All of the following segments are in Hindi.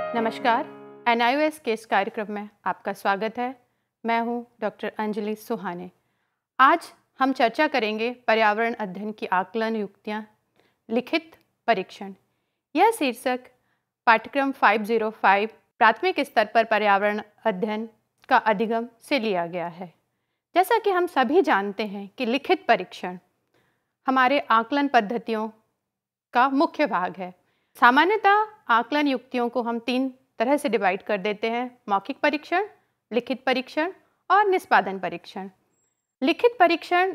नमस्कार, NIOS के इस कार्यक्रम में आपका स्वागत है। मैं हूं डॉक्टर अंजलि सुहाने। आज हम चर्चा करेंगे पर्यावरण अध्ययन की आकलन युक्तियां, लिखित परीक्षण। यह शीर्षक पाठ्यक्रम 505 प्राथमिक स्तर पर पर्यावरण अध्ययन का अधिगम से लिया गया है। जैसा कि हम सभी जानते हैं कि लिखित परीक्षण हमारे आकलन पद्धतियों का मुख्य भाग है। सामान्यतः आकलन युक्तियों को हम 3 तरह से डिवाइड कर देते हैं: मौखिक परीक्षण, लिखित परीक्षण और निष्पादन परीक्षण। लिखित परीक्षण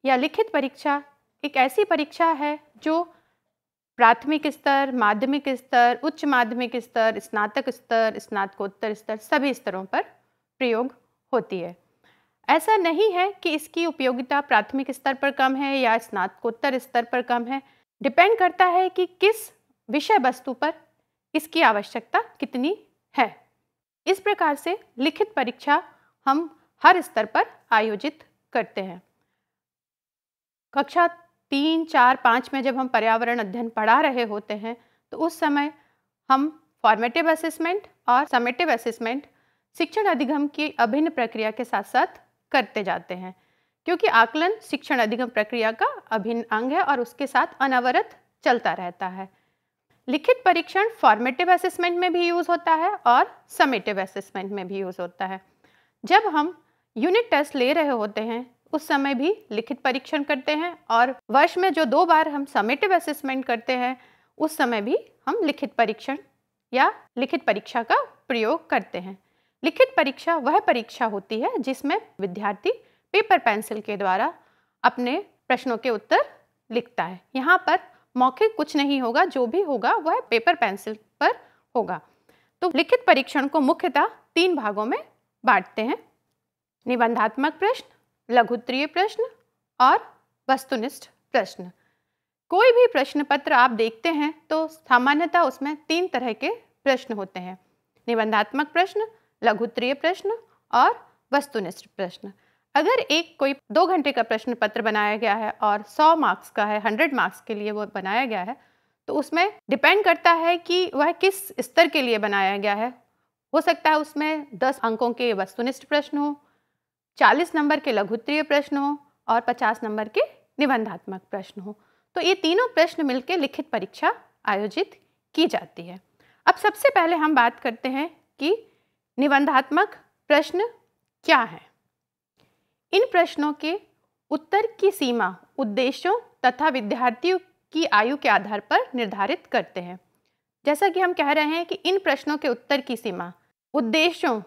या लिखित परीक्षा एक ऐसी परीक्षा है जो प्राथमिक स्तर, माध्यमिक स्तर, उच्च माध्यमिक स्तर, स्नातक स्तर, स्नातकोत्तर स्तर सभी स्तरों पर प्रयोग होती है। ऐसा नहीं है कि इसकी उपयोगिता प्राथमिक स्तर पर कम है या स्नातकोत्तर स्तर पर कम है। डिपेंड करता है कि किस विषय वस्तु पर इसकी आवश्यकता कितनी है। इस प्रकार से लिखित परीक्षा हम हर स्तर पर आयोजित करते हैं। कक्षा 3, 4, 5 में जब हम पर्यावरण अध्ययन पढ़ा रहे होते हैं तो उस समय हम फॉर्मेटिव असेसमेंट और समेटिव असेसमेंट शिक्षण अधिगम की अभिन्न प्रक्रिया के साथ साथ करते जाते हैं, क्योंकि आकलन शिक्षण अधिगम प्रक्रिया का अभिन्न अंग है और उसके साथ अनवरत चलता रहता है। लिखित परीक्षण फॉर्मेटिव असेसमेंट में भी यूज़ होता है और समेटिव असेसमेंट में भी यूज़ होता है। जब हम यूनिट टेस्ट ले रहे होते हैं उस समय भी लिखित परीक्षण करते हैं और वर्ष में जो 2 बार हम समेटिव असेसमेंट करते हैं उस समय भी हम लिखित परीक्षण या लिखित परीक्षा का प्रयोग करते हैं। लिखित परीक्षा वह परीक्षा होती है जिसमें विद्यार्थी पेपर पेंसिल के द्वारा अपने प्रश्नों के उत्तर लिखता है। यहाँ पर मौखिक कुछ नहीं होगा, जो भी होगा वह पेपर पेंसिल पर होगा। तो लिखित परीक्षण को मुख्यतः 3 भागों में बांटते हैं: निबंधात्मक प्रश्न, लघुत्तरीय प्रश्न और वस्तुनिष्ठ प्रश्न। कोई भी प्रश्न पत्र आप देखते हैं तो सामान्यतः उसमें 3 तरह के प्रश्न होते हैं: निबंधात्मक प्रश्न, लघुत्तरीय प्रश्न और वस्तुनिष्ठ प्रश्न। अगर एक कोई 2 घंटे का प्रश्न पत्र बनाया गया है और 100 मार्क्स का है, 100 मार्क्स के लिए वो बनाया गया है, तो उसमें डिपेंड करता है कि वह किस स्तर के लिए बनाया गया है। हो सकता है उसमें 10 अंकों के वस्तुनिष्ठ प्रश्न हो, 40 नंबर के लघुत्तरीय प्रश्न हो और 50 नंबर के निबंधात्मक प्रश्न हो। तो ये तीनों प्रश्न मिलकर लिखित परीक्षा आयोजित की जाती है। अब सबसे पहले हम बात करते हैं कि निबंधात्मक प्रश्न क्या है। इन प्रश्नों के उत्तर की सीमा उद्देश्यों तथा विद्यार्थियों की आयु के आधार पर निर्धारित करते हैं। जैसा कि हम कह रहे हैं कि इन प्रश्नों के उत्तर की सीमा उद्देश्यों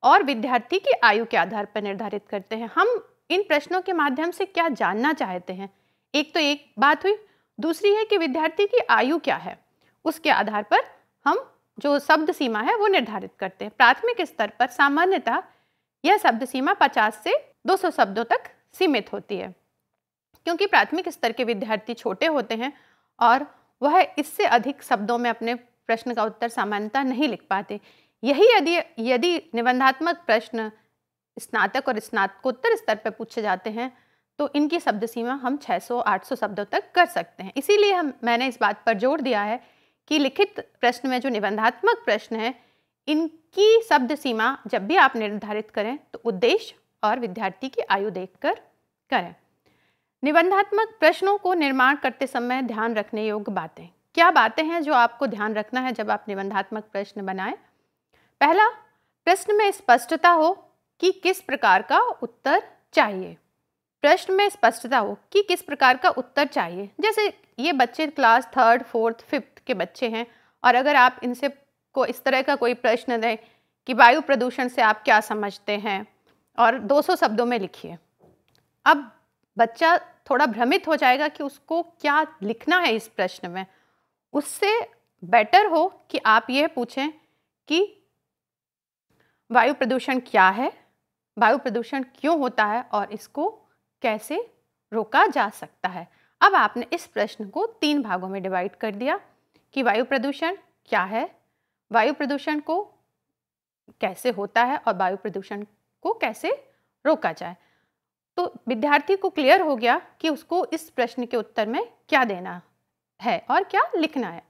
और विद्यार्थी की आयु के आधार पर निर्धारित करते हैं। हम इन प्रश्नों के माध्यम से क्या जानना चाहते हैं, एक तो एक बात हुई। दूसरी है कि विद्यार्थी की आयु क्या है, उसके आधार पर हम जो शब्द सीमा है वो निर्धारित करते हैं। प्राथमिक स्तर पर सामान्यतः यह शब्द सीमा 50 से 200 शब्दों तक सीमित होती है, क्योंकि प्राथमिक स्तर के विद्यार्थी छोटे होते हैं और वह इससे अधिक शब्दों में अपने प्रश्न का उत्तर सामान्यतः नहीं लिख पाते। यही यदि निबंधात्मक प्रश्न स्नातक और स्नातकोत्तर स्तर पर पूछे जाते हैं तो इनकी शब्द सीमा हम 600-800 शब्दों तक कर सकते हैं। इसीलिए मैंने इस बात पर जोर दिया है कि लिखित प्रश्न में जो निबंधात्मक प्रश्न है, इनकी शब्द सीमा जब भी आप निर्धारित करें तो उद्देश्य और विद्यार्थी की आयु देखकर करें। निबंधात्मक प्रश्नों को निर्माण करते समय ध्यान रखने योग्य बातें क्या बातें हैं जो आपको ध्यान रखना है जब आप निबंधात्मक प्रश्न बनाएं? पहला, प्रश्न में स्पष्टता हो कि किस प्रकार का उत्तर चाहिए। प्रश्न में स्पष्टता हो कि किस प्रकार का उत्तर चाहिए। जैसे ये बच्चे क्लास 3rd, 4th, 5th के बच्चे हैं और अगर आप इनसे को इस तरह का कोई प्रश्न दें कि वायु प्रदूषण से आप क्या समझते हैं और 200 शब्दों में लिखिए। अब बच्चा थोड़ा भ्रमित हो जाएगा कि उसको क्या लिखना है इस प्रश्न में। उससे बेटर हो कि आप ये पूछें कि वायु प्रदूषण क्या है, वायु प्रदूषण क्यों होता है और इसको कैसे रोका जा सकता है। अब आपने इस प्रश्न को 3 भागों में डिवाइड कर दिया कि वायु प्रदूषण क्या है, वायु प्रदूषण को कैसे होता है और वायु प्रदूषण को कैसे रोका जाए। तो विद्यार्थी को क्लियर हो गया कि उसको इस प्रश्न के उत्तर में क्या देना है और क्या लिखना है।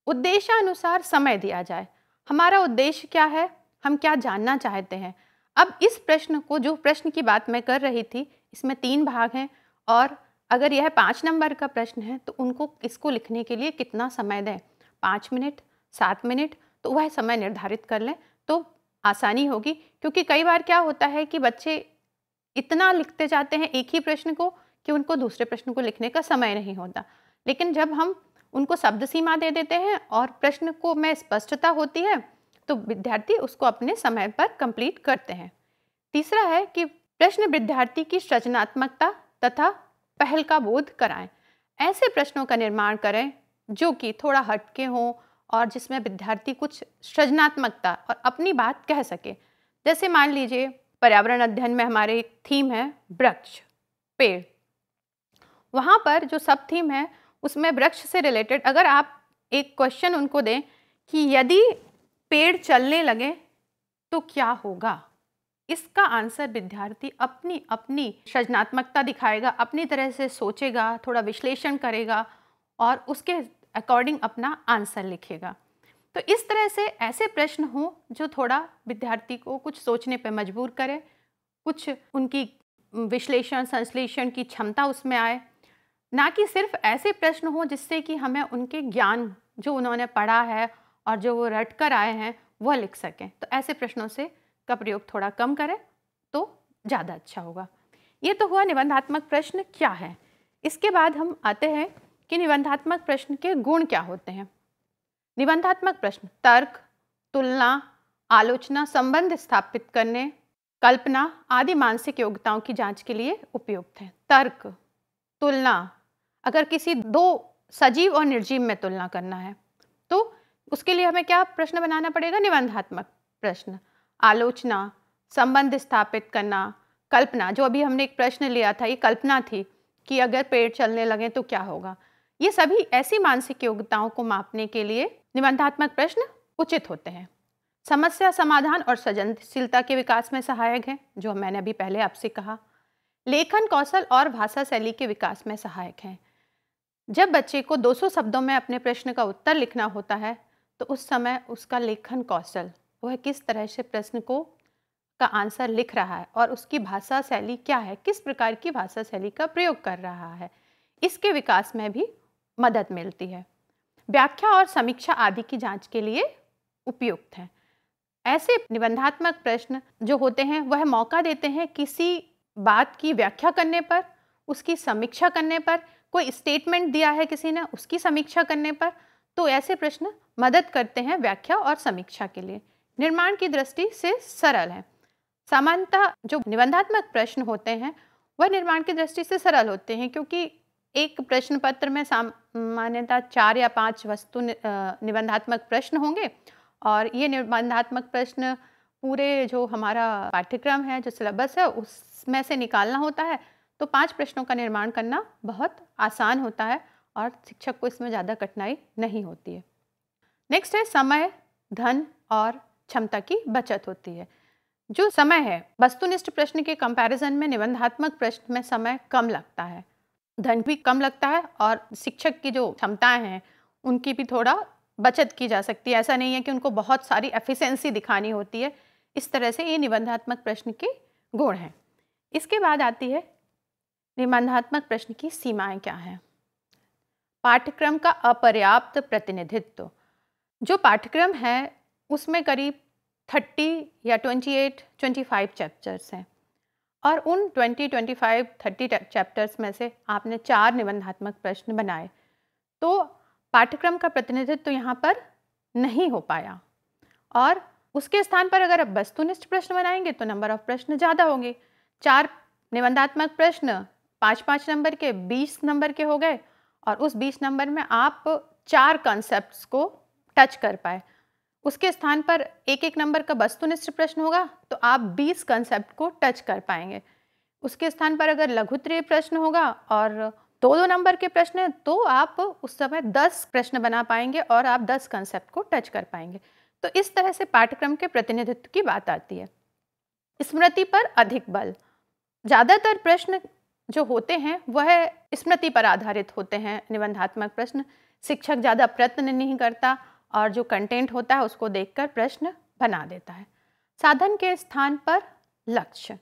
उद्देश्यानुसार समय दिया जाए। हमारा उद्देश्य क्या है, हम क्या जानना चाहते हैं। अब इस प्रश्न को, जो प्रश्न की बात मैं कर रही थी, इसमें 3 भाग हैं और अगर यह 5 नंबर का प्रश्न है तो उनको इसको लिखने के लिए कितना समय दें, 5 मिनट, 7 मिनट, तो वह समय निर्धारित कर लें तो आसानी होगी। क्योंकि कई बार क्या होता है कि बच्चे इतना लिखते जाते हैं एक ही प्रश्न को कि उनको दूसरे प्रश्न को लिखने का समय नहीं होता। लेकिन जब हम उनको शब्द सीमा दे देते हैं और प्रश्न को में स्पष्टता होती है तो विद्यार्थी उसको अपने समय पर कंप्लीट करते हैं। तीसरा है कि प्रश्न विद्यार्थी की सृजनात्मकता तथा पहल का बोध कराएं। ऐसे प्रश्नों का निर्माण करें जो कि थोड़ा हटके हों और जिसमें विद्यार्थी कुछ सृजनात्मकता और अपनी बात कह सके। जैसे मान लीजिए पर्यावरण अध्ययन में हमारे एक थीम है वृक्ष, पेड़। वहाँ पर जो सब थीम है उसमें वृक्ष से रिलेटेड अगर आप एक क्वेश्चन उनको दें कि यदि पेड़ चलने लगे तो क्या होगा, इसका आंसर विद्यार्थी अपनी अपनी सृजनात्मकता दिखाएगा, अपनी तरह से सोचेगा, थोड़ा विश्लेषण करेगा और उसके अकॉर्डिंग अपना आंसर लिखेगा। तो इस तरह से ऐसे प्रश्न हों जो थोड़ा विद्यार्थी को कुछ सोचने पर मजबूर करे, कुछ उनकी विश्लेषण संश्लेषण की क्षमता उसमें आए, ना कि सिर्फ ऐसे प्रश्न हों जिससे कि हमें उनके ज्ञान जो उन्होंने पढ़ा है और जो वो रट कर आए हैं वह लिख सकें। तो ऐसे प्रश्नों से का प्रयोग थोड़ा कम करें तो ज़्यादा अच्छा होगा। ये तो हुआ निबंधात्मक प्रश्न क्या है। इसके बाद हम आते हैं कि निबंधात्मक प्रश्न के गुण क्या होते हैं। निबंधात्मक प्रश्न तर्क, तुलना, आलोचना, संबंध स्थापित करने, कल्पना आदि मानसिक योग्यताओं की जांच के लिए उपयुक्त हैं। तर्क, तुलना, अगर किसी 2 सजीव और निर्जीव में तुलना करना है तो उसके लिए हमें क्या प्रश्न बनाना पड़ेगा, निबंधात्मक प्रश्न। आलोचना, संबंध स्थापित करना, कल्पना, जो अभी हमने एक प्रश्न लिया था ये कल्पना थी कि अगर पेड़ चलने लगे तो क्या होगा। ये सभी ऐसी मानसिक योग्यताओं को मापने के लिए निबंधात्मक प्रश्न उचित होते हैं। समस्या समाधान और सृजनशीलता के विकास में सहायक हैं, जो मैंने अभी पहले आपसे कहा। लेखन कौशल और भाषा शैली के विकास में सहायक हैं। जब बच्चे को 200 शब्दों में अपने प्रश्न का उत्तर लिखना होता है तो उस समय उसका लेखन कौशल, वह किस तरह से प्रश्न को का आंसर लिख रहा है और उसकी भाषा शैली क्या है, किस प्रकार की भाषा शैली का प्रयोग कर रहा है, इसके विकास में भी मदद मिलती है। व्याख्या और समीक्षा आदि की जांच के लिए उपयुक्त हैं। ऐसे निबंधात्मक प्रश्न जो होते हैं वह मौका देते हैं किसी बात की व्याख्या करने पर, उसकी समीक्षा करने पर, कोई स्टेटमेंट दिया है किसी ने उसकी समीक्षा करने पर, तो ऐसे प्रश्न मदद करते हैं व्याख्या और समीक्षा के लिए। निर्माण की दृष्टि से सरल है। सामान्यतः जो निबंधात्मक प्रश्न होते हैं वह निर्माण की दृष्टि से सरल होते हैं क्योंकि एक प्रश्न पत्र में सामान्यतः 4 या 5 वस्तु निबंधात्मक प्रश्न होंगे और ये निबंधात्मक प्रश्न पूरे जो हमारा पाठ्यक्रम है, जो सिलेबस है, उसमें से निकालना होता है। तो 5 प्रश्नों का निर्माण करना बहुत आसान होता है और शिक्षक को इसमें ज़्यादा कठिनाई नहीं होती है। नेक्स्ट है समय, धन और क्षमता की बचत होती है। जो समय है, वस्तुनिष्ठ प्रश्न के कंपैरिजन में निबंधात्मक प्रश्न में समय कम लगता है, धन भी कम लगता है और शिक्षक की जो क्षमताएं हैं उनकी भी थोड़ा बचत की जा सकती है। ऐसा नहीं है कि उनको बहुत सारी एफिशिएंसी दिखानी होती है। इस तरह से ये निबंधात्मक प्रश्न के गुण हैं। इसके बाद आती है निबंधात्मक प्रश्न की सीमाएं क्या हैं। पाठ्यक्रम का अपर्याप्त प्रतिनिधित्व। जो पाठ्यक्रम है उसमें करीब 30 या 25 चैप्टर्स हैं और उन 30 चैप्टर्स में से आपने 4 निबंधात्मक प्रश्न बनाए तो पाठ्यक्रम का प्रतिनिधित्व तो यहाँ पर नहीं हो पाया और उसके स्थान पर अगर आप वस्तुनिष्ठ प्रश्न बनाएंगे तो नंबर ऑफ प्रश्न ज़्यादा होंगे। 4 निबंधात्मक प्रश्न 5-5 नंबर के 20 नंबर के हो गए और उस 20 नंबर में आप 4 कॉन्सेप्ट्स को टच कर पाए। उसके स्थान पर 1-1 नंबर का वस्तुनिष्ठ प्रश्न होगा तो आप 20 कॉन्सेप्ट को टच कर पाएंगे। उसके स्थान पर अगर लघुत्तरीय प्रश्न होगा और 2-2 नंबर के प्रश्न हैं तो आप उस समय 10 प्रश्न बना पाएंगे और आप 10 कॉन्सेप्ट को टच कर पाएंगे। तो इस तरह से पाठ्यक्रम के प्रतिनिधित्व की बात आती है। स्मृति पर अधिक बल। ज़्यादातर प्रश्न जो होते हैं वह स्मृति पर आधारित होते हैं। निबंधात्मक प्रश्न शिक्षक ज़्यादा प्रयत्न नहीं करता और जो कंटेंट होता है उसको देखकर प्रश्न बना देता है। साधन के स्थान पर लक्ष्य,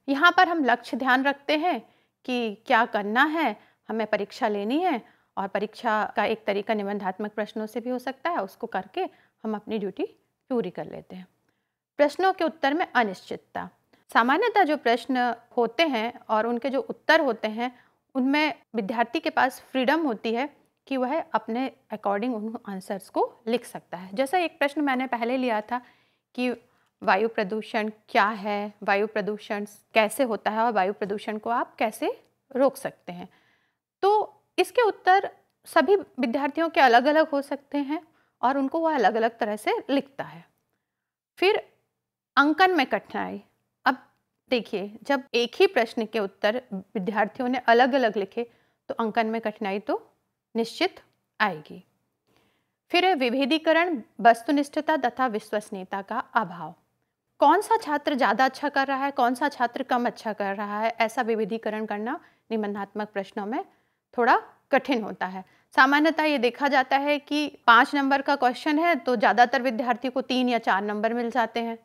यहाँ पर हम लक्ष्य ध्यान रखते हैं कि क्या करना है, हमें परीक्षा लेनी है और परीक्षा का एक तरीका निबंधात्मक प्रश्नों से भी हो सकता है, उसको करके हम अपनी ड्यूटी पूरी कर लेते हैं। प्रश्नों के उत्तर में अनिश्चितता, सामान्यतः जो प्रश्न होते हैं और उनके जो उत्तर होते हैं उनमें विद्यार्थी के पास फ्रीडम होती है कि वह अपने अकॉर्डिंग उन आंसर्स को लिख सकता है। जैसा एक प्रश्न मैंने पहले लिया था कि वायु प्रदूषण क्या है, वायु प्रदूषण कैसे होता है और वायु प्रदूषण को आप कैसे रोक सकते हैं, तो इसके उत्तर सभी विद्यार्थियों के अलग अलग हो सकते हैं और उनको वह अलग अलग तरह से लिखता है। फिर अंकन में कठिनाई, अब देखिए जब एक ही प्रश्न के उत्तर विद्यार्थियों ने अलग अलग लिखे तो अंकन में कठिनाई तो निश्चित आएगी। फिर है विभेदीकरण, वस्तुनिष्ठता तथा विश्वसनीयता का अभाव, कौन सा छात्र ज़्यादा अच्छा कर रहा है, कौन सा छात्र कम अच्छा कर रहा है, ऐसा विभेदीकरण करना निबंधात्मक प्रश्नों में थोड़ा कठिन होता है। सामान्यतः ये देखा जाता है कि 5 नंबर का क्वेश्चन है तो ज़्यादातर विद्यार्थी को 3 या 4 नंबर मिल जाते हैं,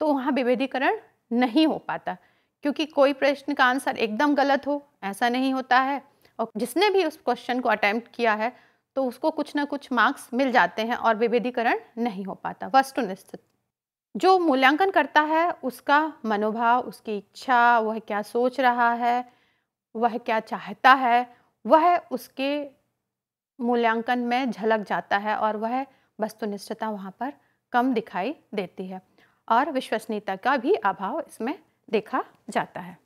तो वहाँ विभेदीकरण नहीं हो पाता, क्योंकि कोई प्रश्न का आंसर एकदम गलत हो ऐसा नहीं होता है, और जिसने भी उस क्वेश्चन को अटेम्प्ट किया है तो उसको कुछ ना कुछ मार्क्स मिल जाते हैं और विभेदीकरण नहीं हो पाता। वस्तुनिष्ठ, जो मूल्यांकन करता है उसका मनोभाव, उसकी इच्छा, वह क्या सोच रहा है, वह क्या चाहता है, वह उसके मूल्यांकन में झलक जाता है और वह वस्तुनिष्ठता वहाँ पर कम दिखाई देती है और विश्वसनीयता का भी अभाव इसमें देखा जाता है।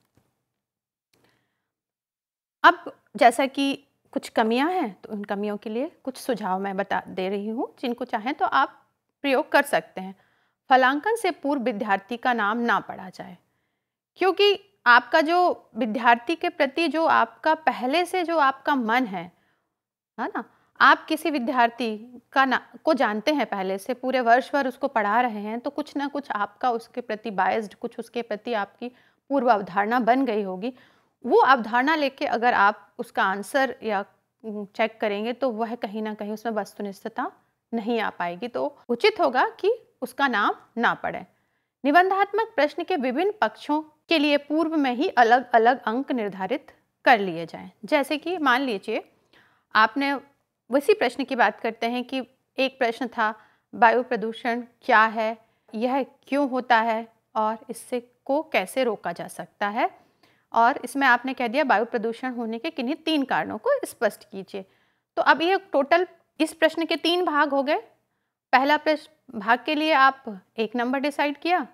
अब जैसा कि कुछ कमियां हैं तो उन कमियों के लिए कुछ सुझाव मैं बता दे रही हूँ, जिनको चाहें तो आप प्रयोग कर सकते हैं। फलांकन से पूर्व विद्यार्थी का नाम ना पढ़ा जाए, क्योंकि आपका जो विद्यार्थी के प्रति जो आपका पहले से जो आपका मन है ना, आप किसी विद्यार्थी का को जानते हैं पहले से, पूरे वर्ष भर उसको पढ़ा रहे हैं, तो कुछ ना कुछ आपका उसके प्रति बायस्ड, कुछ उसके प्रति आपकी पूर्व अवधारणा बन गई होगी। वो अवधारणा लेके अगर आप उसका आंसर या चेक करेंगे तो वह कहीं ना कहीं उसमें वस्तुनिष्ठता नहीं आ पाएगी, तो उचित होगा कि उसका नाम ना पढ़ें। निबंधात्मक प्रश्न के विभिन्न पक्षों के लिए पूर्व में ही अलग अलग अंक निर्धारित कर लिए जाएं। जैसे कि मान लीजिए आपने उसी प्रश्न की बात करते हैं कि एक प्रश्न था वायु प्रदूषण क्या है, यह क्यों होता है और इससे को कैसे रोका जा सकता है, और इसमें आपने कह दिया वायु प्रदूषण होने के किन्हीं 3 कारणों को स्पष्ट कीजिए। तो अब ये टोटल इस प्रश्न के 3 भाग हो गए। पहला प्रश्न भाग के लिए आप 1 नंबर डिसाइड किया,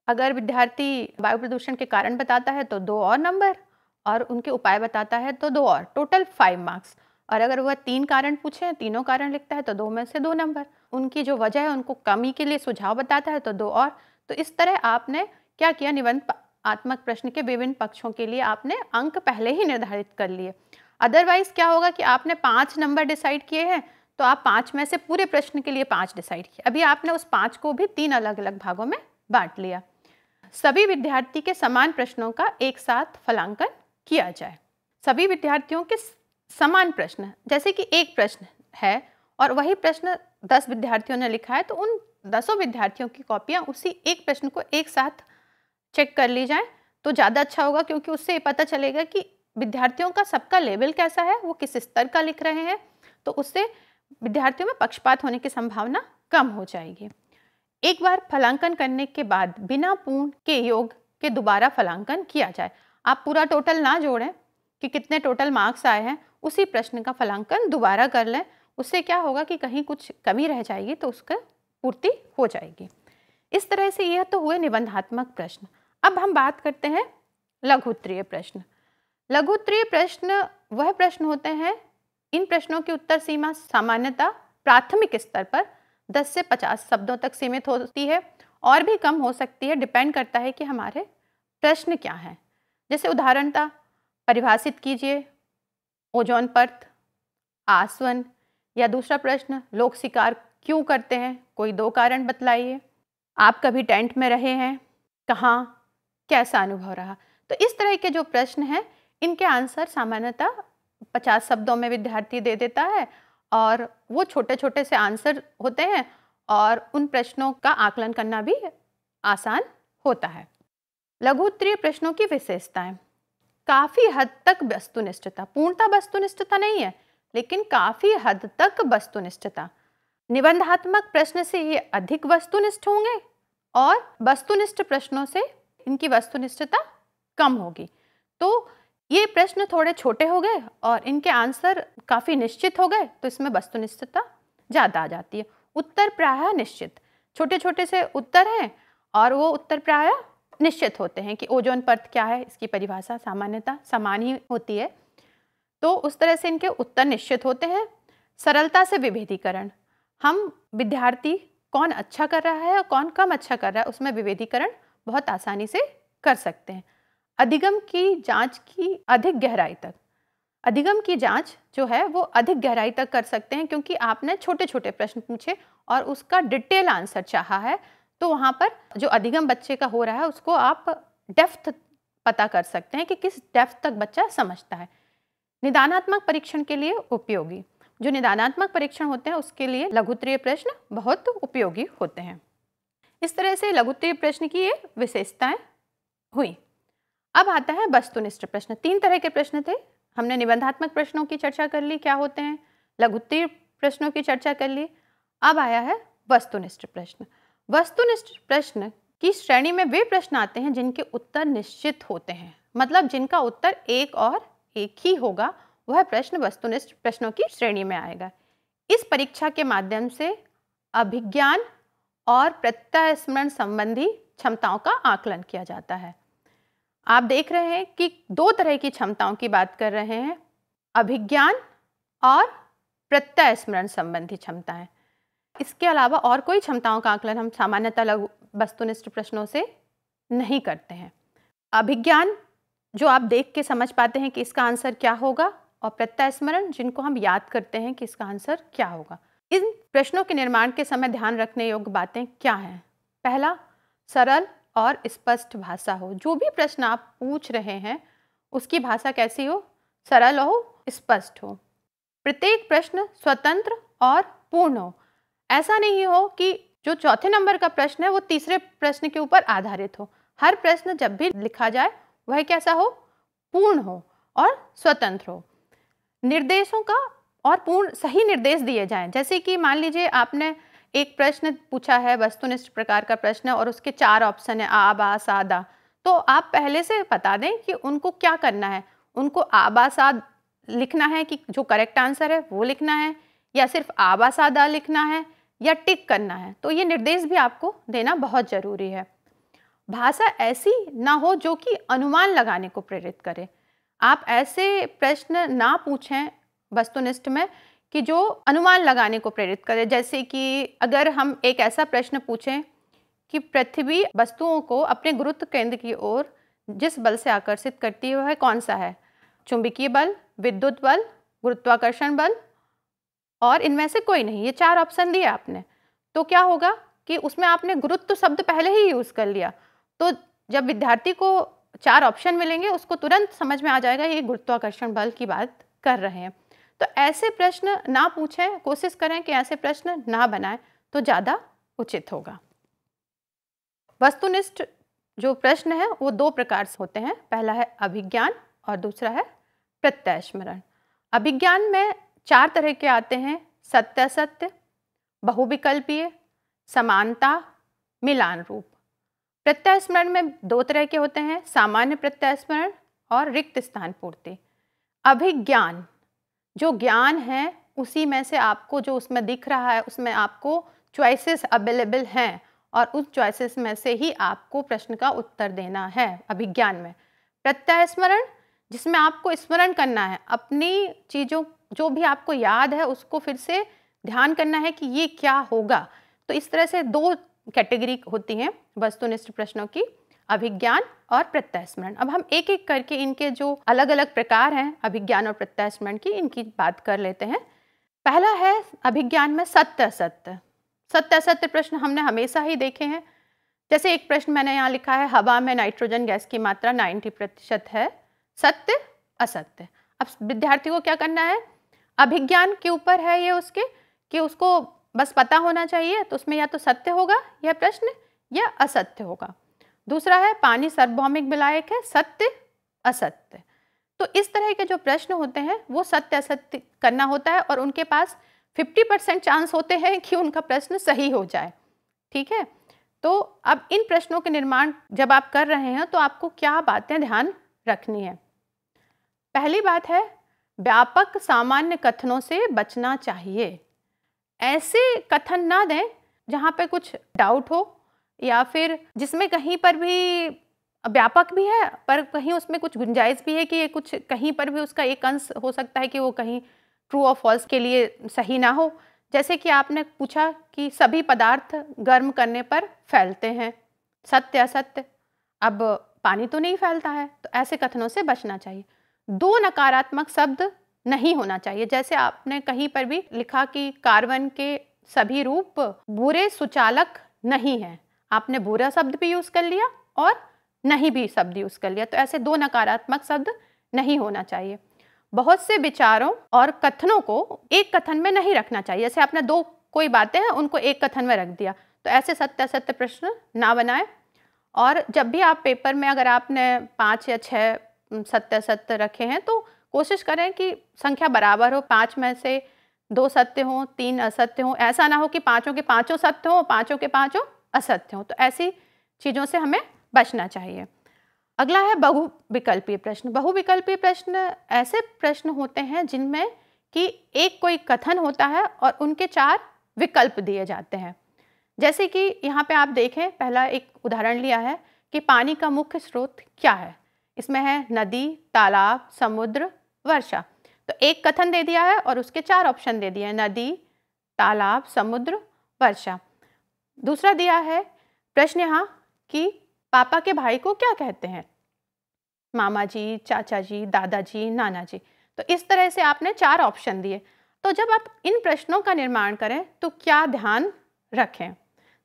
अगर विद्यार्थी वायु प्रदूषण के कारण बताता है तो 2 और नंबर, और उनके उपाय बताता है तो 2 और, टोटल 5 मार्क्स। और अगर वह 3 कारण पूछे, तीनों कारण लिखता है तो 2 में से 2 नंबर, उनकी जो वजह है उनको कमी के लिए सुझाव बताता है तो 2 और। तो इस तरह आपने क्या किया, निबंधात्मक प्रश्न के विभिन्न पक्षों के लिए आपने अंक पहले ही निर्धारित कर लिए। अदरवाइज क्या होगा कि आपने 5 नंबर डिसाइड किए हैं तो आप 5 में से पूरे प्रश्न के लिए 5 डिसाइड किए, अभी आपने उस 5 को भी 3 अलग अलग भागों में बांट लिया। सभी विद्यार्थी के समान प्रश्नों का एक साथ फलांकन किया जाए। सभी विद्यार्थियों के समान प्रश्न, जैसे कि एक प्रश्न है और वही प्रश्न 10 विद्यार्थियों ने लिखा है, तो उन 10 विद्यार्थियों की कॉपियां उसी एक प्रश्न को एक साथ चेक कर ली जाए तो ज़्यादा अच्छा होगा, क्योंकि उससे ये पता चलेगा कि विद्यार्थियों का सबका लेवल कैसा है, वो किस स्तर का लिख रहे हैं, तो उससे विद्यार्थियों में पक्षपात होने की संभावना कम हो जाएगी। एक बार फलांकन करने के बाद बिना पूर्ण के योग के दोबारा फलांकन किया जाए। आप पूरा टोटल ना जोड़ें कि कितने टोटल मार्क्स आए हैं, उसी प्रश्न का फलांकन दोबारा कर लें। उससे क्या होगा कि कहीं कुछ कमी रह जाएगी तो उसका पूर्ति हो जाएगी। इस तरह से यह तो हुए निबंधात्मक प्रश्न। अब हम बात करते हैं लघु उत्तरीय प्रश्न। लघु उत्तरीय प्रश्न वह प्रश्न होते हैं, इन प्रश्नों की उत्तर सीमा सामान्यतः प्राथमिक स्तर पर 10 से 50 शब्दों तक सीमित होती है और भी कम हो सकती है, डिपेंड करता है कि हमारे प्रश्न क्या हैं। जैसे उदाहरणतः परिभाषित कीजिए ओजोन परत, आसवन, या दूसरा प्रश्न लोग शिकार क्यों करते हैं, कोई 2 कारण बतलाइए। आप कभी टेंट में रहे हैं, कहाँ, कैसा अनुभव रहा। तो इस तरह के जो प्रश्न हैं इनके आंसर सामान्यतः 50 शब्दों में विद्यार्थी दे देता है और वो छोटे छोटे से आंसर होते हैं और उन प्रश्नों का आकलन करना भी आसान होता है। लघु उत्तरीय प्रश्नों की विशेषताएं, काफ़ी हद तक वस्तुनिष्ठता, पूर्णतः वस्तुनिष्ठता नहीं है लेकिन काफ़ी हद तक वस्तुनिष्ठता। निबंधात्मक प्रश्न से ये अधिक वस्तुनिष्ठ होंगे और वस्तुनिष्ठ प्रश्नों से इनकी वस्तुनिष्ठता कम होगी। तो ये प्रश्न थोड़े छोटे हो गए और इनके आंसर काफ़ी निश्चित हो गए, तो इसमें वस्तुनिष्ठता ज़्यादा आ जाती है। उत्तर प्रायः निश्चित, छोटे छोटे से उत्तर हैं और वो उत्तर प्रायः निश्चित होते हैं कि ओजोन परत क्या है, इसकी परिभाषा सामान्यतः समान ही होती है, तो उस तरह से इनके उत्तर निश्चित होते हैं। सरलता से विभेदीकरण, हम विद्यार्थी कौन अच्छा कर रहा है और कौन कम अच्छा कर रहा है उसमें विभेदीकरण बहुत आसानी से कर सकते हैं। अधिगम की जांच की अधिक गहराई तक, अधिगम की जांच जो है वो अधिक गहराई तक कर सकते हैं क्योंकि आपने छोटे छोटे प्रश्न पूछे और उसका डिटेल आंसर चाहा है, तो वहाँ पर जो अधिगम बच्चे का हो रहा है उसको आप डेप्थ पता कर सकते हैं कि किस डेप्थ तक बच्चा समझता है। निदानात्मक परीक्षण के लिए उपयोगी, जो निदानात्मक परीक्षण होते हैं उसके लिए लघु उत्तरीय प्रश्न बहुत उपयोगी होते हैं। इस तरह से लघु उत्तरीय प्रश्न की ये विशेषताएं हुई। अब आता है वस्तुनिष्ठ प्रश्न। 3 तरह के प्रश्न थे, हमने निबंधात्मक प्रश्नों की चर्चा कर ली क्या होते हैं, लघु उत्तरीय प्रश्नों की चर्चा कर ली। अब आया है वस्तुनिष्ठ प्रश्न। वस्तुनिष्ठ प्रश्न की श्रेणी में वे प्रश्न आते हैं जिनके उत्तर निश्चित होते हैं, मतलब जिनका उत्तर एक और एक ही होगा, वह प्रश्न वस्तुनिष्ठ प्रश्नों की श्रेणी में आएगा। इस परीक्षा के माध्यम से अभिज्ञान और प्रत्यय स्मरण संबंधी क्षमताओं का आकलन किया जाता है। आप देख रहे हैं कि 2 तरह की क्षमताओं की बात कर रहे हैं, अभिज्ञान और प्रत्यय स्मरण संबंधी क्षमताएं। इसके अलावा और कोई क्षमताओं का आकलन हम सामान्यतः लघु वस्तुनिष्ठ प्रश्नों से नहीं करते हैं। अभिज्ञान जो आप देख के समझ पाते हैं कि इसका आंसर क्या होगा, और प्रत्यय स्मरण जिनको हम याद करते हैं कि इसका आंसर क्या होगा। इन प्रश्नों के निर्माण के समय ध्यान रखने योग्य बातें क्या हैं? पहला, सरल और स्पष्ट भाषा हो। जो भी प्रश्न आप पूछ रहे हैं उसकी भाषा कैसी हो? सरल हो, स्पष्ट हो। प्रत्येक प्रश्न स्वतंत्र और पूर्ण हो। ऐसा नहीं हो कि जो चौथे नंबर का प्रश्न है वो तीसरे प्रश्न के ऊपर आधारित हो। हर प्रश्न जब भी लिखा जाए वह कैसा हो? पूर्ण हो और स्वतंत्र हो। निर्देशों का और पूर्ण सही निर्देश दिए जाएं। जैसे कि मान लीजिए आपने एक प्रश्न पूछा है, वस्तुनिष्ठ प्रकार का प्रश्न है और उसके 4 ऑप्शन है, आ, बा, सा, दा, तो आप पहले से बता दें कि उनको क्या करना है। उनको आ, बा, सा लिखना है कि जो करेक्ट आंसर है वो लिखना है, या सिर्फ आ, बा, सा, दा लिखना है, या टिक करना है। तो ये निर्देश भी आपको देना बहुत ज़रूरी है। भाषा ऐसी ना हो जो कि अनुमान लगाने को प्रेरित करे। आप ऐसे प्रश्न ना पूछें वस्तुनिष्ठ में कि जो अनुमान लगाने को प्रेरित करे। जैसे कि अगर हम एक ऐसा प्रश्न पूछें कि पृथ्वी वस्तुओं को अपने गुरुत्व केंद्र की ओर जिस बल से आकर्षित करती है वह कौन सा है? चुंबकीय बल, विद्युत बल, गुरुत्वाकर्षण बल, और इनमें से कोई नहीं। ये 4 ऑप्शन दिए आपने, तो क्या होगा कि उसमें आपने गुरुत्व शब्द पहले ही यूज़ कर लिया, तो जब विद्यार्थी को 4 ऑप्शन मिलेंगे उसको तुरंत समझ में आ जाएगा ये गुरुत्वाकर्षण बल की बात कर रहे हैं। तो ऐसे प्रश्न ना पूछें, कोशिश करें कि ऐसे प्रश्न ना बनाएं तो ज़्यादा उचित होगा। वस्तुनिष्ठ जो प्रश्न है वो 2 प्रकार से होते हैं। पहला है अभिज्ञान और दूसरा है प्रत्यय स्मरण। अभिज्ञान में 4 तरह के आते हैं, सत्य असत्य, बहुविकल्पीय, समानता, मिलान रूप। प्रत्यय स्मरण में 2 तरह के होते हैं, सामान्य प्रत्यय स्मरण और रिक्त स्थान पूर्ति। अभिज्ञान जो ज्ञान है उसी में से आपको जो उसमें दिख रहा है उसमें आपको चॉइसेस अवेलेबल हैं और उस चॉइसेस में से ही आपको प्रश्न का उत्तर देना है अभिज्ञान में। प्रत्यय स्मरण जिसमें आपको स्मरण करना है, अपनी चीज़ों जो भी आपको याद है उसको फिर से ध्यान करना है कि ये क्या होगा। तो इस तरह से 2 कैटेगरी होती हैं वस्तुनिष्ठ प्रश्नों की, अभिज्ञान और प्रत्यय स्मरण। अब हम एक एक करके इनके जो अलग अलग प्रकार हैं अभिज्ञान और प्रत्यय स्मरण की, इनकी बात कर लेते हैं। पहला है अभिज्ञान में सत्य असत्य। सत्य असत्य प्रश्न हमने हमेशा ही देखे हैं। जैसे एक प्रश्न मैंने यहाँ लिखा है, हवा में नाइट्रोजन गैस की मात्रा 90% है, सत्य असत्य। अब विद्यार्थी को क्या करना है, अभिज्ञान के ऊपर है ये उसके, कि उसको बस पता होना चाहिए, तो उसमें या तो सत्य होगा यह प्रश्न या असत्य होगा। दूसरा है पानी सार्वभौमिक विलायक है, सत्य असत्य। तो इस तरह के जो प्रश्न होते हैं वो सत्य असत्य करना होता है और उनके पास 50% चांस होते हैं कि उनका प्रश्न सही हो जाए। ठीक है, तो अब इन प्रश्नों के निर्माण जब आप कर रहे हैं तो आपको क्या बातें ध्यान रखनी है। पहली बात है, व्यापक सामान्य कथनों से बचना चाहिए। ऐसे कथन ना दें जहाँ पे कुछ डाउट हो या फिर जिसमें कहीं पर भी व्यापक भी है पर कहीं उसमें कुछ गुंजाइश भी है कि ये कुछ कहीं पर भी उसका एक अंश हो सकता है कि वो कहीं ट्रू और फॉल्स के लिए सही ना हो। जैसे कि आपने पूछा कि सभी पदार्थ गर्म करने पर फैलते हैं, सत्य असत्य। अब पानी तो नहीं फैलता है, तो ऐसे कथनों से बचना चाहिए। दो नकारात्मक शब्द नहीं होना चाहिए। जैसे आपने कहीं पर भी लिखा कि कार्बन के सभी रूप बुरे सुचालक नहीं हैं, आपने बुरा शब्द भी यूज कर लिया और नहीं भी शब्द यूज कर लिया, तो ऐसे दो नकारात्मक शब्द नहीं होना चाहिए। बहुत से विचारों और कथनों को एक कथन में नहीं रखना चाहिए। जैसे आपने दो कोई बातें हैं उनको एक कथन में रख दिया, तो ऐसे सत्य असत्य प्रश्न ना बनाएं। और जब भी आप पेपर में अगर आपने 5 या 6 सत्य असत्य रखे हैं तो कोशिश करें कि संख्या बराबर हो, 5 में से 2 सत्य हों 3 असत्य हों। ऐसा ना हो कि पाँचों के पाँचों सत्य हों, पाँचों के पाँचों असत्य हों। तो ऐसी चीज़ों से हमें बचना चाहिए। अगला है बहुविकल्पीय प्रश्न। बहुविकल्पीय प्रश्न ऐसे प्रश्न होते हैं जिनमें कि एक कोई कथन होता है और उनके 4 विकल्प दिए जाते हैं। जैसे कि यहाँ पे आप देखें, पहला एक उदाहरण लिया है कि पानी का मुख्य स्रोत क्या है। इसमें है नदी, तालाब, समुद्र, वर्षा। तो एक कथन दे दिया है और उसके 4 ऑप्शन दे दिए हैं, नदी, तालाब, समुद्र, वर्षा। दूसरा दिया है प्रश्न यहाँ कि पापा के भाई को क्या कहते हैं, मामा जी, चाचा जी, दादाजी, नाना जी। तो इस तरह से आपने 4 ऑप्शन दिए। तो जब आप इन प्रश्नों का निर्माण करें तो क्या ध्यान रखें।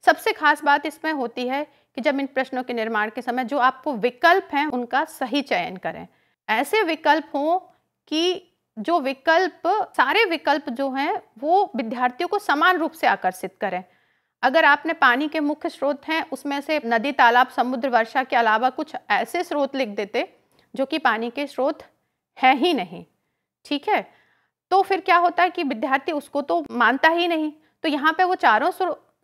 सबसे खास बात इसमें होती है कि जब इन प्रश्नों के निर्माण के समय जो आपको विकल्प हैं उनका सही चयन करें। ऐसे विकल्प हों कि जो विकल्प, सारे विकल्प जो हैं वो विद्यार्थियों को समान रूप से आकर्षित करें। अगर आपने पानी के मुख्य स्रोत हैं उसमें से नदी, तालाब, समुद्र, वर्षा के अलावा कुछ ऐसे स्रोत लिख देते जो कि पानी के स्रोत हैं ही नहीं, ठीक है, तो फिर क्या होता है कि विद्यार्थी उसको तो मानता ही नहीं। तो यहाँ पे वो चारों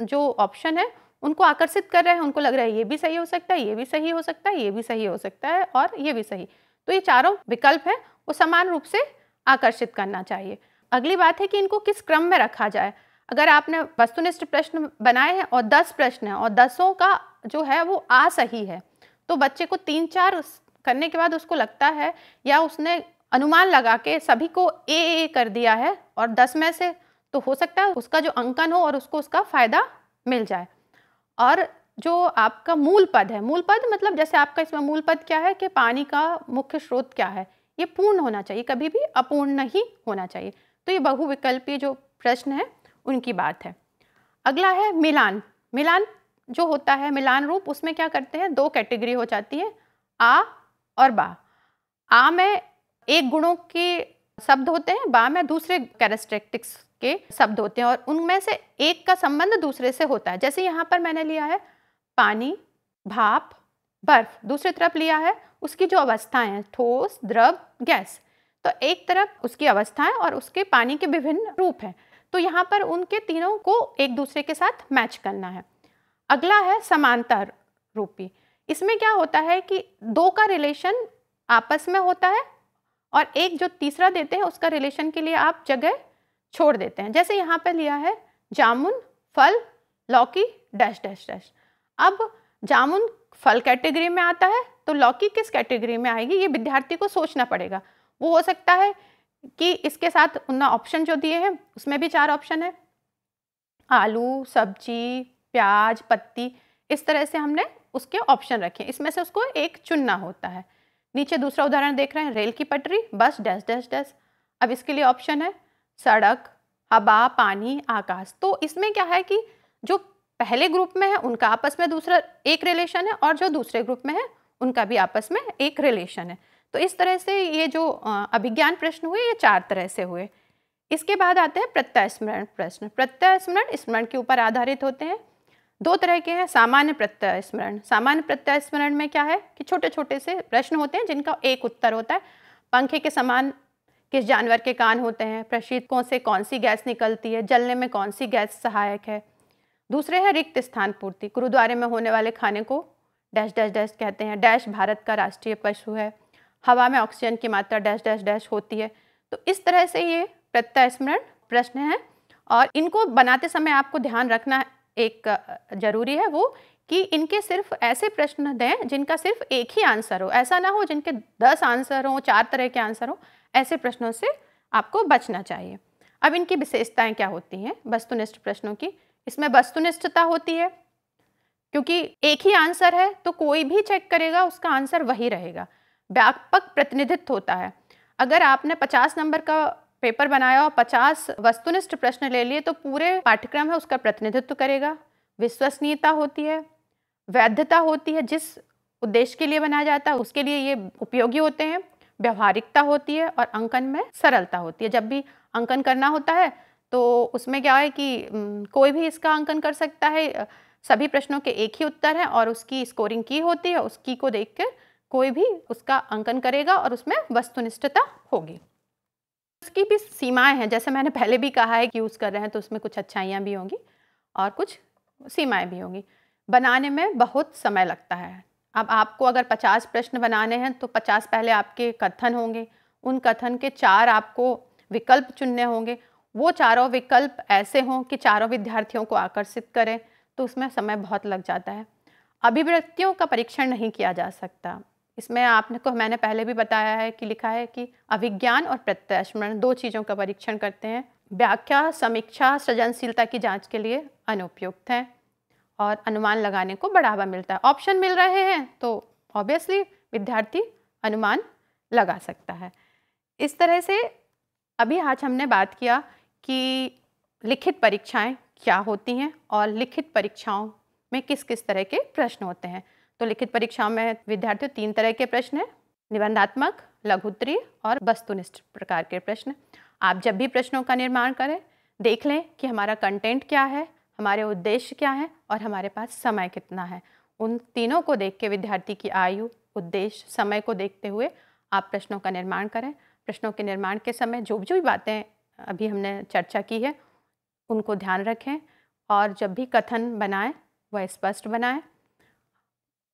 जो ऑप्शन है उनको आकर्षित कर रहे हैं, उनको लग रहा है ये भी सही हो सकता है, ये भी सही हो सकता है, ये भी सही हो सकता है और ये भी सही। तो ये चारों विकल्प हैं वो समान रूप से आकर्षित करना चाहिए। अगली बात है कि इनको किस क्रम में रखा जाए। अगर आपने वस्तुनिष्ठ प्रश्न बनाए हैं और 10 प्रश्न हैं और 10 का जो है वो आ सही है, तो बच्चे को 3-4 करने के बाद उसको लगता है या उसने अनुमान लगा के सभी को ए कर दिया है और 10 में से तो हो सकता है उसका जो अंकन हो और उसको उसका फायदा मिल जाए। और जो आपका मूल पद है, मूल पद मतलब जैसे आपका इसमें मूल पद क्या है कि पानी का मुख्य स्रोत क्या है, ये पूर्ण होना चाहिए, कभी भी अपूर्ण नहीं होना चाहिए। तो ये बहुविकल्पीय जो प्रश्न है उनकी बात है। अगला है मिलान। मिलान जो होता है, मिलान रूप, उसमें क्या करते हैं, 2 कैटेगरी हो जाती है, आ और बा। आ में एक गुणों के शब्द होते हैं, बा में दूसरे कैरेक्टरिस्टिक्स के शब्द होते हैं और उनमें से एक का संबंध दूसरे से होता है। जैसे यहाँ पर मैंने लिया है पानी, भाप, बर्फ, दूसरी तरफ लिया है उसकी जो अवस्थाएं हैं, ठोस, द्रव, गैस। तो एक तरफ उसकी अवस्थाएं और उसके पानी के विभिन्न रूप हैं, तो यहाँ पर उनके तीनों को एक दूसरे के साथ मैच करना है। अगला है समांतर रूपी। इसमें क्या होता है कि 2 का रिलेशन आपस में होता है और एक जो तीसरा देते हैं उसका रिलेशन के लिए आप जगह छोड़ देते हैं। जैसे यहाँ पे लिया है जामुन, फल, लौकी, डैश डैश डैश। अब जामुन फल कैटेगरी में आता है तो लौकी किस कैटेगरी में आएगी, ये विद्यार्थी को सोचना पड़ेगा। वो हो सकता है कि इसके साथ उन ऑप्शन जो दिए हैं उसमें भी 4 ऑप्शन है, आलू, सब्जी, प्याज, पत्ती, इस तरह से हमने उसके ऑप्शन रखे, इसमें से उसको एक चुनना होता है। नीचे दूसरा उदाहरण देख रहे हैं, रेल की पटरी, बस, डैश डैश डैश। अब इसके लिए ऑप्शन है सड़क, हवा, पानी, आकाश। तो इसमें क्या है कि जो पहले ग्रुप में है उनका आपस में दूसरा एक रिलेशन है और जो दूसरे ग्रुप में है उनका भी आपस में एक रिलेशन है। तो इस तरह से ये जो अभिज्ञान प्रश्न हुए ये 4 तरह से हुए। इसके बाद आते हैं प्रत्यय स्मरण प्रश्न। प्रत्यय स्मरण स्मरण के ऊपर आधारित होते हैं। दो तरह के हैं। सामान्य प्रत्यय स्मरण। सामान्य प्रत्यय स्मरण में क्या है कि छोटे छोटे से प्रश्न होते हैं जिनका एक उत्तर होता है। पंखे के समान किस जानवर के कान होते हैं? प्रशीतकों से कौन सी गैस निकलती है? जलने में कौन सी गैस सहायक है? दूसरे है रिक्त स्थान पूर्ति। गुरुद्वारे में होने वाले खाने को डैश डैश डैश कहते हैं। डैश भारत का राष्ट्रीय पशु है। हवा में ऑक्सीजन की मात्रा डैश डैश डैश होती है। तो इस तरह से ये प्रत्यय स्मरण प्रश्न है और इनको बनाते समय आपको ध्यान रखना एक जरूरी है वो कि इनके सिर्फ ऐसे प्रश्न दें जिनका सिर्फ एक ही आंसर हो। ऐसा ना हो जिनके 10 आंसर हो, 4 तरह के आंसर हो। ऐसे प्रश्नों से आपको बचना चाहिए। अब इनकी विशेषताएं क्या होती हैं वस्तुनिष्ठ प्रश्नों की? इसमें वस्तुनिष्ठता होती है क्योंकि एक ही आंसर है तो कोई भी चेक करेगा उसका आंसर वही रहेगा। व्यापक प्रतिनिधित्व होता है। अगर आपने 50 नंबर का पेपर बनाया और 50 वस्तुनिष्ठ प्रश्न ले लिए तो पूरे पाठ्यक्रम है उसका प्रतिनिधित्व करेगा। विश्वसनीयता होती है। वैधता होती है। जिस उद्देश्य के लिए बनाया जाता है उसके लिए ये उपयोगी होते हैं। व्यवहारिकता होती है और अंकन में सरलता होती है। जब भी अंकन करना होता है तो उसमें क्या है कि कोई भी इसका अंकन कर सकता है। सभी प्रश्नों के एक ही उत्तर हैं और उसकी स्कोरिंग की होती है। उसकी को देख कर कोई भी उसका अंकन करेगा और उसमें वस्तुनिष्ठता होगी। उसकी भी सीमाएं हैं। जैसे मैंने पहले भी कहा है कि यूज़ कर रहे हैं तो उसमें कुछ अच्छाइयाँ भी होंगी और कुछ सीमाएं भी होंगी। बनाने में बहुत समय लगता है। अब आपको अगर 50 प्रश्न बनाने हैं तो 50 पहले आपके कथन होंगे। उन कथन के 4 आपको विकल्प चुनने होंगे। वो चारों विकल्प ऐसे हों कि चारों विद्यार्थियों को आकर्षित करें तो उसमें समय बहुत लग जाता है। अभिव्यक्तियों का परीक्षण नहीं किया जा सकता। इसमें मैंने पहले भी बताया है कि लिखा है कि अभिज्ञान और प्रत्यय स्मरण 2 चीज़ों का परीक्षण करते हैं। व्याख्या, समीक्षा, सृजनशीलता की जांच के लिए अनुपयुक्त हैं और अनुमान लगाने को बढ़ावा मिलता है। ऑप्शन मिल रहे हैं तो ऑब्वियसली विद्यार्थी अनुमान लगा सकता है। इस तरह से अभी आज हमने बात किया कि लिखित परीक्षाएं क्या होती हैं और लिखित परीक्षाओं में किस किस तरह के प्रश्न होते हैं। तो लिखित परीक्षाओं में विद्यार्थियों 3 तरह के प्रश्न हैं। निबंधात्मक, लघु उत्तरीय और वस्तुनिष्ठ प्रकार के प्रश्न। आप जब भी प्रश्नों का निर्माण करें देख लें कि हमारा कंटेंट क्या है, हमारे उद्देश्य क्या हैं और हमारे पास समय कितना है। उन तीनों को देख के विद्यार्थी की आयु, उद्देश्य, समय को देखते हुए आप प्रश्नों का निर्माण करें। प्रश्नों के निर्माण के समय जो भी बातें अभी हमने चर्चा की है उनको ध्यान रखें और जब भी कथन बनाएं वह स्पष्ट बनाएं।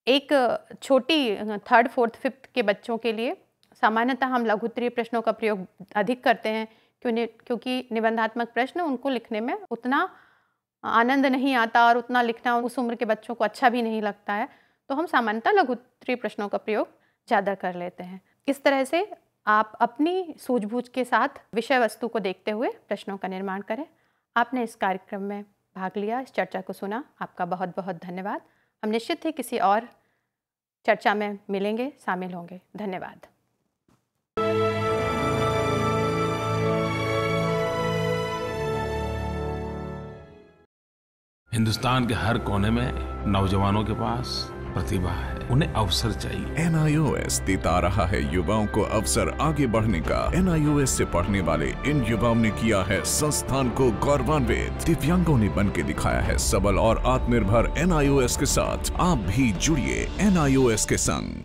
एक छोटी 3rd, 4th, 5th के बच्चों के लिए सामान्यतः हम लघु उत्तरीय प्रश्नों का प्रयोग अधिक करते हैं क्योंकि निबंधात्मक प्रश्न उनको लिखने में उतना आनंद नहीं आता और उतना लिखना उस उम्र के बच्चों को अच्छा भी नहीं लगता है। तो हम सामान्यतः लघु उत्तरीय प्रश्नों का प्रयोग ज़्यादा कर लेते हैं। इस तरह से आप अपनी सूझबूझ के साथ विषय वस्तु को देखते हुए प्रश्नों का निर्माण करें। आपने इस कार्यक्रम में भाग लिया, इस चर्चा को सुना, आपका बहुत बहुत धन्यवाद। हम निश्चित ही किसी और चर्चा में मिलेंगे, शामिल होंगे। धन्यवाद। हिंदुस्तान के हर कोने में नौजवानों के पास प्रतिभा है, उन्हें अवसर चाहिए। NIOS देता रहा है युवाओं को अवसर आगे बढ़ने का। NIOS से पढ़ने वाले इन युवाओं ने किया है संस्थान को गौरवान्वित। दिव्यांगों ने बन के दिखाया है सबल और आत्मनिर्भर। NIOS के साथ आप भी जुड़िए NIOS के संग।